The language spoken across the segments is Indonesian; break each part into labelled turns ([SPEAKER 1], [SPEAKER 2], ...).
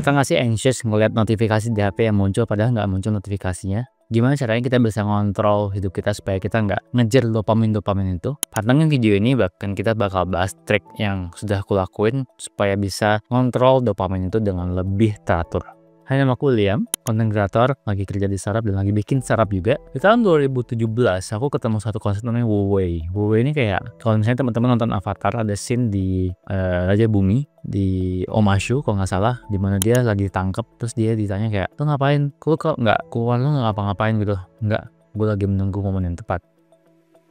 [SPEAKER 1] Pernah nggak sih anxious ngeliat notifikasi di HP yang muncul padahal nggak muncul notifikasinya? Gimana caranya kita bisa ngontrol hidup kita supaya kita nggak ngejar dopamin itu? Pantengin video ini bahkan kita bakal bahas trik yang sudah aku lakuin supaya bisa ngontrol dopamin itu dengan lebih teratur. Hai, nama aku Liam, konten kreator, lagi kerja di startup dan lagi bikin startup juga. Di tahun 2017, aku ketemu satu konsep namanya Wu Wei. Wu Wei ini kayak, kalau misalnya teman-teman nonton Avatar, ada scene di Raja Bumi, di Omashu kalau nggak salah, dimana dia lagi ditangkap, terus dia ditanya kayak, "Lu ngapain? Lu kok nggak keluar, lu nggak ngapa-ngapain gitu?" "Nggak, gue lagi menunggu momen yang tepat."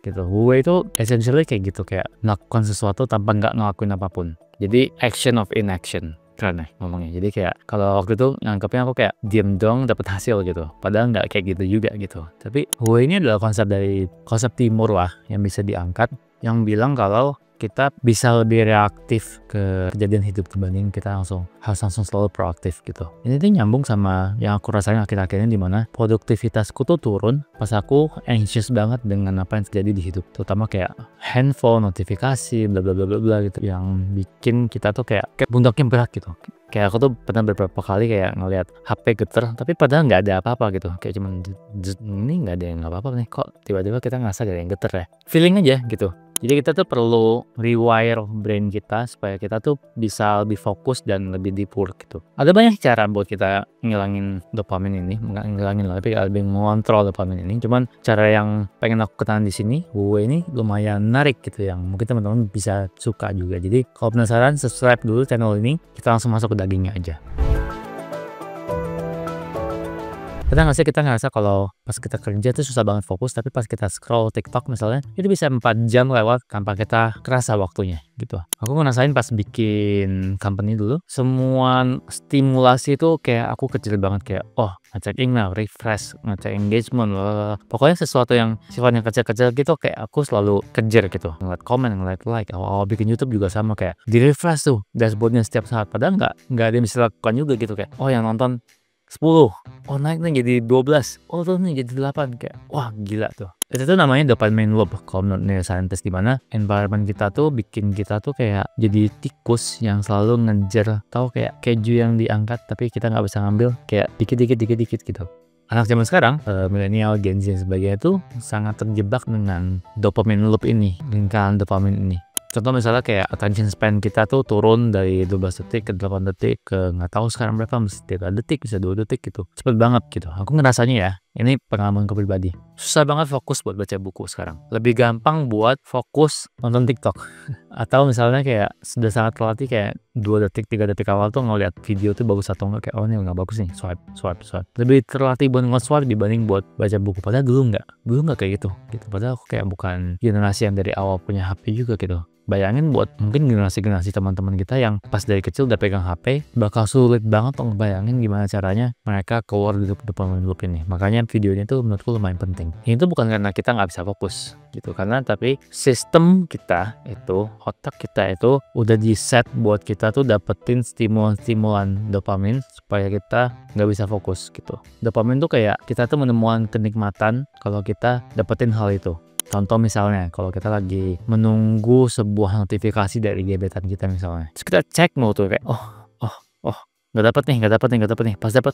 [SPEAKER 1] Gitu. Wu Wei itu essentially kayak gitu, kayak melakukan sesuatu tanpa nggak ngelakuin apapun. Jadi action of inaction. Keren ya ngomongnya. Jadi kayak kalau waktu itu nganggapnya aku kayak diem dong dapat hasil gitu. Padahal nggak kayak gitu juga gitu. Tapi Wu Wei ini adalah konsep timur lah yang bisa diangkat, yang bilang kalau kita bisa lebih reaktif ke kejadian hidup dibanding kita harus langsung selalu proaktif gitu. Ini tuh nyambung sama yang aku rasain akhir-akhir ini, dimana produktivitasku tuh turun pas aku anxious banget dengan apa yang terjadi di hidup, terutama kayak handphone, notifikasi, bla bla bla bla bla gitu, yang bikin kita tuh kayak pundaknya berat gitu. Kayak aku tuh pernah beberapa kali kayak ngelihat HP geter, tapi padahal nggak ada apa-apa gitu. Kayak cuman ini nggak ada yang nggak apa-apa nih, kok tiba-tiba kita ngerasa ada yang geter ya. Feeling aja gitu. Jadi kita tuh perlu rewire brain kita supaya kita tuh bisa lebih fokus dan lebih deep work gitu. Ada banyak cara buat kita ngilangin dopamin ini, nggak ngilangin lah, tapi lebih mengontrol dopamin ini. Cuman cara yang pengen aku kenalin di sini, Wu Wei ini lumayan menarik gitu, yang mungkin teman-teman bisa suka juga. Jadi kalau penasaran, subscribe dulu channel ini, kita langsung masuk ke dagingnya aja. Pernah nggak sih kita ngerasa kalau pas kita kerja tuh susah banget fokus, tapi pas kita scroll TikTok misalnya, itu bisa 4 jam lewat tanpa kita kerasa waktunya gitu. Aku ngerasain pas bikin company dulu, semua stimulasi itu kayak aku kecil banget, kayak ngecek email, refresh, ngecek engagement, pokoknya sesuatu yang sifatnya kecil-kecil gitu kayak aku selalu kejar gitu, ngeliat komen, ngeliat like. Awal bikin YouTube juga sama, kayak di refresh tuh dashboardnya setiap saat, padahal nggak ada yang bisa lakukan juga gitu, kayak yang nonton 10, naik nih jadi 12, tuh nih jadi 8, kayak wah gila tuh. Itu tuh namanya dopamine loop kalau menurut neuroscientist, dimana environment kita tuh bikin kita tuh kayak jadi tikus yang selalu ngejar, tahu kayak keju yang diangkat tapi kita nggak bisa ngambil, kayak dikit gitu. Anak zaman sekarang, milenial, Gen Z dan sebagainya tuh sangat terjebak dengan dopamine loop ini, lingkaran dopamin ini. Contoh misalnya kayak attention span kita tuh turun dari 12 detik ke 8 detik ke nggak tahu sekarang berapa, mesti 3 detik, bisa 2 detik gitu. Cepet banget gitu. Aku ngerasanya ya, ini pengalamanku pribadi. Susah banget fokus buat baca buku sekarang. Lebih gampang buat fokus nonton TikTok. Atau misalnya kayak sudah sangat terlatih, kayak 2 detik, 3 detik awal tuh ngeliat video tuh bagus atau enggak, kayak ini nggak bagus nih, swipe. Lebih terlatih buat nge-swipe dibanding buat baca buku. Padahal dulu nggak kayak gitu. Padahal aku kayak bukan generasi yang dari awal punya HP juga gitu. Bayangin buat mungkin generasi teman-teman kita yang pas dari kecil udah pegang HP, bakal sulit banget untuk ngebayangin gimana caranya mereka keluar dari dopamine loop ini. Makanya video ini tuh menurutku lumayan penting. Ini tuh bukan karena kita nggak bisa fokus gitu, karena tapi sistem kita itu, otak kita itu udah di set buat kita tuh dapetin stimulan dopamin supaya kita nggak bisa fokus gitu. Dopamin tuh kayak kita tuh menemukan kenikmatan kalau kita dapetin hal itu. Contoh misalnya, kalau kita lagi menunggu sebuah notifikasi dari gebetan kita misalnya, terus kita cek mau tuh kayak nggak dapet nih, pas dapet,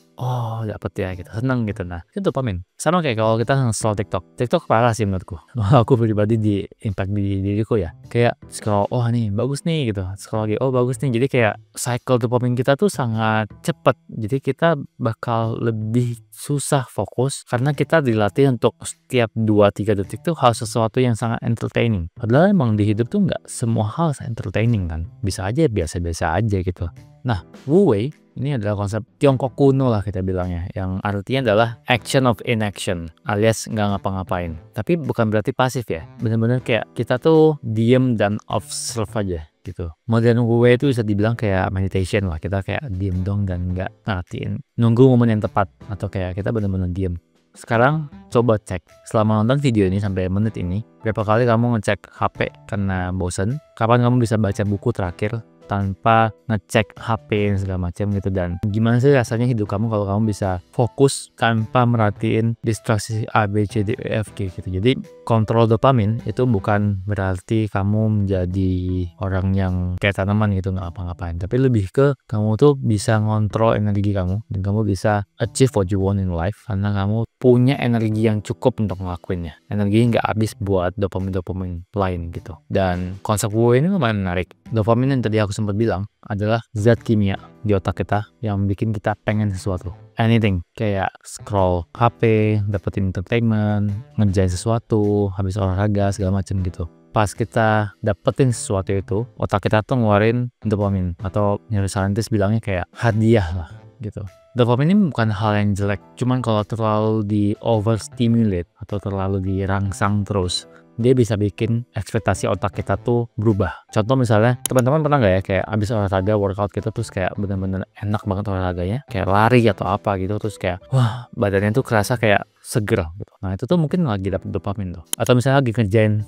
[SPEAKER 1] dapet ya gitu, seneng gitu. Nah, itu dopamin. Sama kayak kalau kita scroll TikTok parah sih menurutku. Aku pribadi di impact di diriku ya, kayak scroll, nih bagus nih gitu, scroll lagi, bagus nih. Jadi kayak cycle dopamin kita tuh sangat cepet, jadi kita bakal lebih susah fokus karena kita dilatih untuk setiap 2-3 detik tuh harus sesuatu yang sangat entertaining. Padahal emang di hidup tuh nggak semua hal entertaining kan, bisa aja biasa-biasa aja gitu. Nah, Wu Wei ini adalah konsep Tiongkok kuno lah kita bilangnya, yang artinya adalah action of inaction, alias nggak ngapa-ngapain. Tapi bukan berarti pasif ya, bener-bener kayak kita tuh diem dan observe aja gitu. Modern Wu Wei itu bisa dibilang kayak meditation lah, kita kayak diem dong dan nggak ngertiin, nunggu momen yang tepat, atau kayak kita bener-bener diem. Sekarang coba cek selama nonton video ini sampai menit ini, berapa kali kamu ngecek HP karena bosen? Kapan kamu bisa baca buku terakhir? tanpa ngecek HP segala macam gitu. Dan gimana sih rasanya hidup kamu kalau kamu bisa fokus tanpa merhatiin distraksi A, B, C, D, E, F, G gitu. Jadi kontrol dopamin itu bukan berarti kamu menjadi orang yang kayak tanaman gitu nggak apa-ngapain, tapi lebih ke kamu tuh bisa ngontrol energi kamu dan kamu bisa achieve what you want in life karena kamu punya energi yang cukup untuk ngelakuinnya. Energi nggak habis buat dopamin lain gitu. Dan konsep gue ini lumayan menarik. Dopamin yang tadi aku sempat bilang adalah zat kimia di otak kita yang bikin kita pengen sesuatu. Anything, kayak scroll HP, dapetin entertainment, ngerjain sesuatu, habis olahraga segala macam gitu. Pas kita dapetin sesuatu itu, otak kita tuh ngeluarin dopamin atau neuroscientist bilangnya kayak hadiah lah gitu. Dopamin ini bukan hal yang jelek, cuman kalau terlalu di overstimulate atau terlalu dirangsang terus, dia bisa bikin ekspektasi otak kita tuh berubah. Contoh misalnya, teman-teman pernah nggak ya kayak abis olahraga workout gitu terus kayak bener-bener enak banget olahraganya, kayak lari atau apa gitu, terus kayak wah badannya tuh kerasa kayak seger gitu. Nah itu tuh mungkin lagi dapet dopamin tuh. Atau misalnya lagi kerjain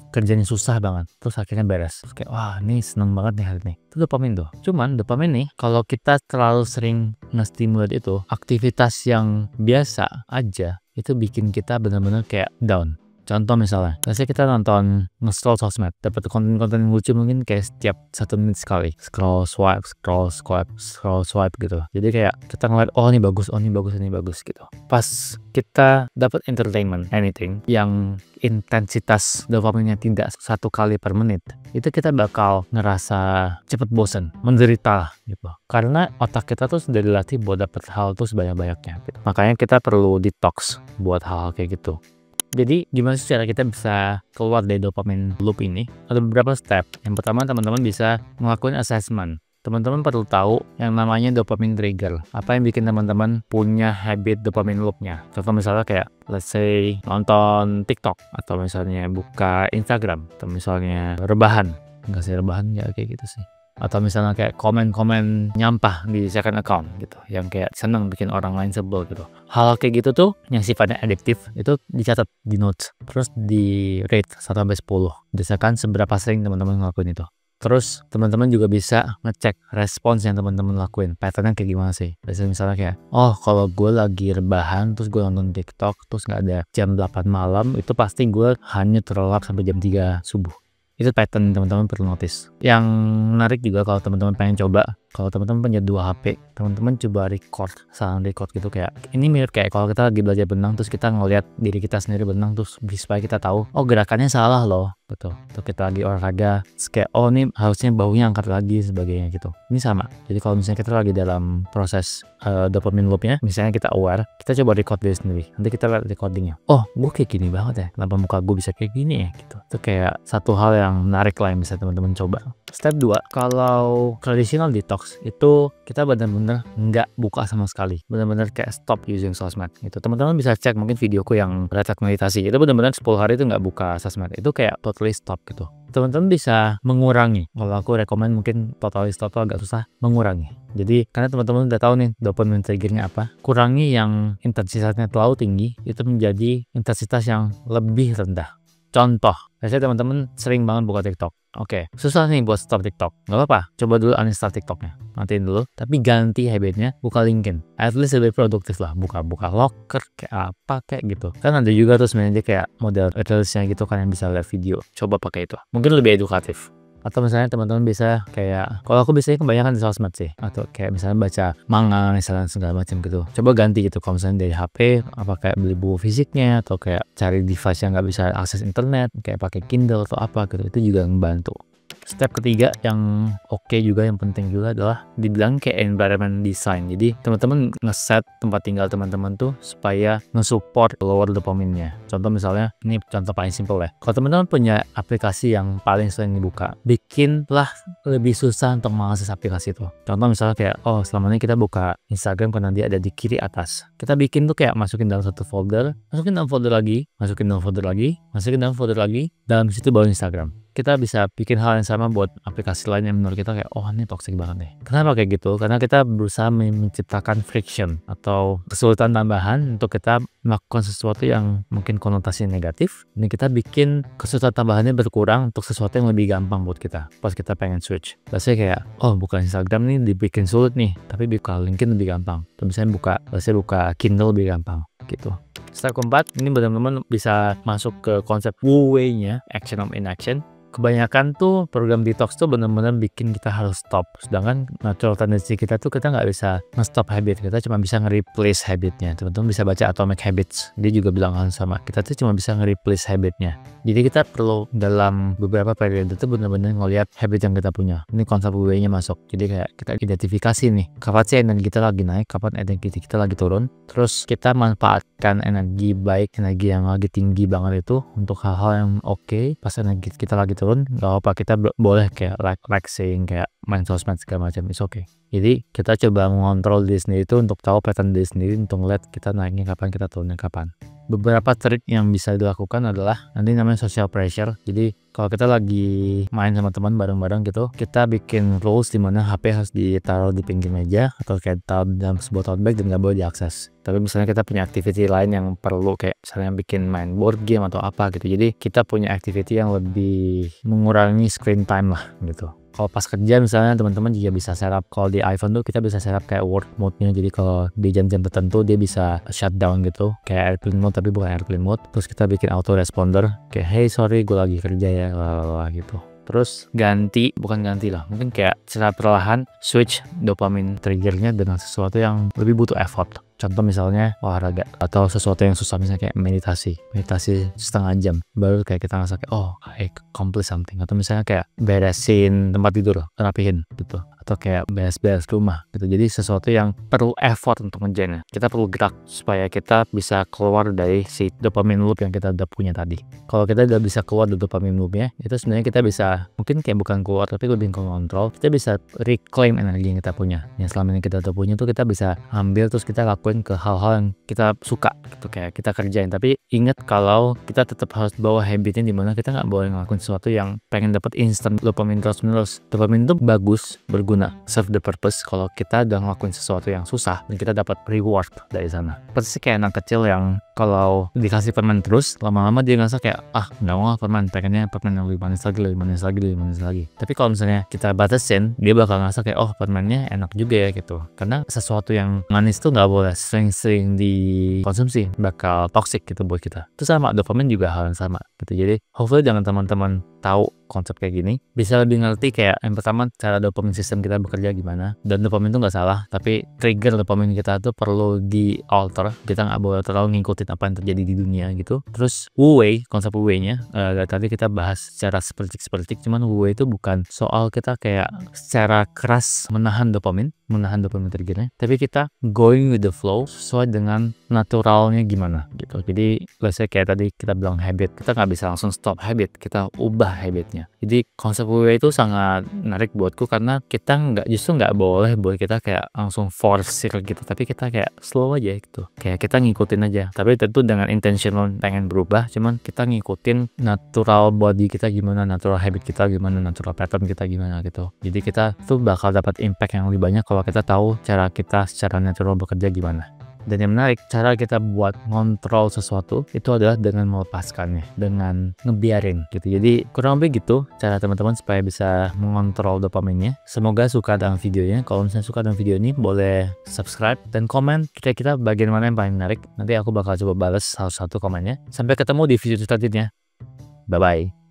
[SPEAKER 1] susah banget, terus akhirnya beres, terus kayak wah ini seneng banget nih hari ini. Itu dopamin tuh. Cuman dopamin nih kalau kita terlalu sering nge-stimulate itu, aktivitas yang biasa aja itu bikin kita bener-bener kayak down. Contoh misalnya, kita nonton nge-scroll sosmed, dapat konten-konten lucu mungkin kayak setiap 1 menit sekali, scroll swipe gitu. Jadi kayak kita ngeliat oh ini bagus gitu. Pas kita dapat entertainment anything yang intensitas dopaminnya tidak 1 kali per menit, itu kita bakal ngerasa cepet bosen, menderita lah gitu. Karena otak kita tuh sudah dilatih buat dapet hal tuh sebanyak-banyaknya gitu. Makanya kita perlu detox buat hal-hal kayak gitu. Jadi gimana sih cara kita bisa keluar dari dopamine loop ini? Ada beberapa step. Yang pertama teman-teman bisa ngelakuin assessment. Teman-teman perlu tahu yang namanya dopamine trigger. Apa yang bikin teman-teman punya habit dopamine loopnya? Contoh misalnya kayak let's say nonton TikTok, atau misalnya buka Instagram, atau misalnya rebahan. Enggak sih rebahan ya kayak gitu sih. Atau misalnya kayak komen-komen nyampah di second account gitu, yang kayak seneng bikin orang lain sebel gitu. Hal kayak gitu tuh yang sifatnya adiktif itu dicatat di notes, terus di rate 1-10, berdasarkan seberapa sering teman-teman ngelakuin itu. Terus teman-teman juga bisa ngecek respons yang teman-teman lakuin, patternnya kayak gimana sih. Biasanya misalnya kayak oh kalau gue lagi rebahan terus gue nonton TikTok terus nggak ada jam 8 malam, itu pasti gue hanya terlelap sampai jam 3 subuh. Itu pattern teman-teman perlu notice. Yang menarik juga kalau teman-teman pengen coba, kalau teman-teman punya 2 HP, teman-teman coba record gitu, kayak ini mirip kayak kalau kita lagi belajar benang terus kita ngeliat diri kita sendiri benang terus supaya kita tahu oh gerakannya salah loh gitu. Atau kita lagi olahraga terus kayak oh ini harusnya bahunya angkat lagi sebagainya gitu. Ini sama. Jadi kalau misalnya kita lagi dalam proses dopamine loopnya, misalnya kita aware, kita coba record diri sendiri, nanti kita lihat recordingnya, oh gue kayak gini banget ya, kenapa muka gue bisa kayak gini ya gitu. Itu kayak satu hal yang menarik lah yang bisa teman-teman coba. Step 2, kalau traditional detox itu kita benar-benar nggak buka sama sekali, benar-benar kayak stop using sosmed gitu. Teman-teman bisa cek mungkin videoku yang retak meditasi, itu benar-benar 10 hari itu nggak buka sosmed, itu kayak totally stop gitu. Teman-teman bisa mengurangi, kalau aku rekomend mungkin totally stop agak susah, mengurangi. Jadi karena teman-teman udah tahu nih dopamine triggernya apa, kurangi yang intensitasnya terlalu tinggi itu menjadi intensitas yang lebih rendah. Contoh, biasanya teman-teman sering banget buka TikTok. Oke, susah nih buat stop TikTok. Gak apa-apa, coba dulu uninstall TikToknya. Matiin dulu, tapi ganti habitnya, buka LinkedIn. At least lebih produktif lah, buka Locker, kayak apa, kayak gitu. Kan ada juga tuh sebenarnya dia kayak model reelsnya gitu kan yang bisa lihat video. Coba pakai itu, mungkin lebih edukatif. Atau misalnya teman-teman bisa kayak, kalau aku biasanya kebanyakan di sosmed sih, atau kayak misalnya baca manga misalnya segala macam gitu. Coba ganti gitu, kalau misalnya dari HP apa kayak beli buku fisiknya, atau kayak cari device yang nggak bisa akses internet kayak pakai Kindle atau apa gitu, itu juga membantu. Step ketiga yang oke juga, yang penting juga adalah dibilang kayak environment design. Jadi teman-teman ngeset tempat tinggal teman-teman tuh supaya nge-support lower dopaminnya. Contoh misalnya, ini contoh paling simple ya. Kalau teman-teman punya aplikasi yang paling sering dibuka, bikinlah lebih susah untuk mengakses aplikasi itu. Contoh misalnya kayak, oh selama ini kita buka Instagram karena dia ada di kiri atas. Kita bikin tuh kayak masukin dalam satu folder, masukin dalam folder lagi, dalam situ baru Instagram. Kita bisa bikin hal yang sama buat aplikasi lain yang menurut kita kayak, oh ini toxic banget nih. Kenapa kayak gitu? Karena kita berusaha menciptakan friction atau kesulitan tambahan untuk kita melakukan sesuatu yang mungkin konotasinya negatif. Ini kita bikin kesulitan tambahannya berkurang untuk sesuatu yang lebih gampang buat kita pas kita pengen switch. Biasanya kayak, oh buka Instagram nih dibikin sulit nih, tapi buka LinkedIn lebih gampang. Atau misalnya buka Kindle lebih gampang gitu. Step keempat, ini benar-benar bisa masuk ke konsep Wu Wei-nya, action of inaction. Kebanyakan tuh program detox tuh benar-benar bikin kita harus stop. Sedangkan natural tendency kita tuh kita nggak bisa nge-stop habit, kita cuma bisa nge-replace habitnya. Teman-teman bisa baca Atomic Habits, dia juga bilang hal sama. Kita tuh cuma bisa nge-replace habitnya. Jadi kita perlu dalam beberapa periode tuh benar-benar ngelihat habit yang kita punya. Ini konsep Wu Wei-nya masuk. Jadi kayak kita identifikasi nih, kapan sih energi kita lagi naik, kapan energi kita lagi turun. Terus kita manfaatkan energi baik, energi yang lagi tinggi banget itu untuk hal-hal yang oke. Pas energi kita lagi turun, nggak apa, kita boleh kayak relaxing, kayak main sosmed segala macam, it's okay. Jadi kita coba mengontrol diri sendiri itu untuk tahu pattern diri sendiri, untuk ngeliat kita naiknya kapan, kita turunnya kapan. Beberapa trik yang bisa dilakukan adalah nanti namanya social pressure. Jadi kalau kita lagi main sama teman bareng-bareng gitu, kita bikin rules di mana HP harus ditaruh di pinggir meja atau kayak taruh dalam sebuah tote bag dan nggak boleh diakses. Tapi misalnya kita punya activity lain yang perlu kayak misalnya bikin main board game atau apa gitu. Jadi kita punya activity yang lebih mengurangi screen time lah gitu. Kalau pas kerja misalnya teman-teman juga bisa setup, kalau di iPhone tuh kita bisa setup kayak work mode-nya. Jadi kalau di jam-jam tertentu dia bisa shutdown gitu, kayak airplane mode tapi bukan airplane mode. Terus kita bikin auto responder kayak, hey sorry gue lagi kerja ya, lalala gitu. Terus bukan ganti lah, mungkin kayak secara perlahan switch dopamine triggernya dengan sesuatu yang lebih butuh effort. Contoh misalnya olahraga atau sesuatu yang susah, misalnya kayak meditasi setengah jam baru kayak kita ngerasa kayak, oh I accomplish something. Atau misalnya kayak beresin tempat tidur, rapihin gitu, atau kayak beres-beres rumah gitu. Jadi sesuatu yang perlu effort untuk ngerjainnya. Kita perlu gerak supaya kita bisa keluar dari si dopamine loop yang kita udah punya tadi. Kalau kita udah bisa keluar dari dopamine loopnya, itu sebenarnya kita bisa, mungkin kayak bukan keluar tapi lebih kontrol. Kita bisa reclaim energi yang kita punya, yang selama ini kita udah punya tuh kita bisa ambil terus kita lakuin ke hal-hal yang kita suka gitu, kayak kita kerjain. Tapi ingat kalau kita tetap harus bawa habitnya, dimana kita nggak boleh ngelakuin sesuatu yang pengen dapat instant dopamine terus-menerus. Dopamine itu bagus, berguna, serve the purpose kalau kita udah ngelakuin sesuatu yang susah dan kita dapat reward dari sana. Persis kayak anak kecil yang kalau dikasih permen terus, lama-lama dia ngerasa kayak, nggak mau permen, pengennya permen yang lebih manis lagi. Tapi kalau misalnya kita batasin, dia bakal ngerasa kayak, oh permennya enak juga ya gitu. Karena sesuatu yang manis tuh nggak boleh sering-sering dikonsumsi, bakal toxic gitu buat kita. Itu sama, dopamin juga hal yang sama gitu. Jadi hopefully jangan teman-teman tahu konsep kayak gini, bisa lebih ngerti kayak yang pertama cara dopamin sistem kita bekerja gimana. Dan dopamin itu nggak salah, tapi trigger dopamin kita tuh perlu di alter. Kita nggak boleh terlalu ngikutin apa yang terjadi di dunia gitu. Terus Wu Wei, konsep Wu Wei-nya tadi kita bahas secara seperti cuman Wu Wei itu bukan soal kita kayak secara keras menahan dopamin triggernya, tapi kita going with the flow sesuai dengan naturalnya gimana gitu. Jadi biasanya kayak tadi kita bilang habit, kita nggak bisa langsung stop habit, kita ubah habitnya. Jadi konsep Wu Wei itu sangat menarik buatku karena kita justru nggak boleh buat kita kayak langsung force gitu, tapi kita kayak slow aja gitu, kayak kita ngikutin aja, tapi tentu dengan intentional pengen berubah, cuman kita ngikutin natural body kita gimana, natural habit kita gimana, natural pattern kita gimana gitu. Jadi kita tuh bakal dapat impact yang lebih banyak kalau kita tahu cara kita secara natural bekerja gimana. Dan yang menarik, cara kita buat ngontrol sesuatu itu adalah dengan melepaskannya, dengan ngebiarin gitu. Jadi kurang lebih gitu cara teman-teman supaya bisa mengontrol dopaminnya. Semoga suka dengan videonya. Kalau misalnya suka dengan video ini, boleh subscribe dan komen kira-kira bagian mana yang paling menarik. Nanti aku bakal coba balas satu-satu komennya. Sampai ketemu di video selanjutnya. Bye-bye.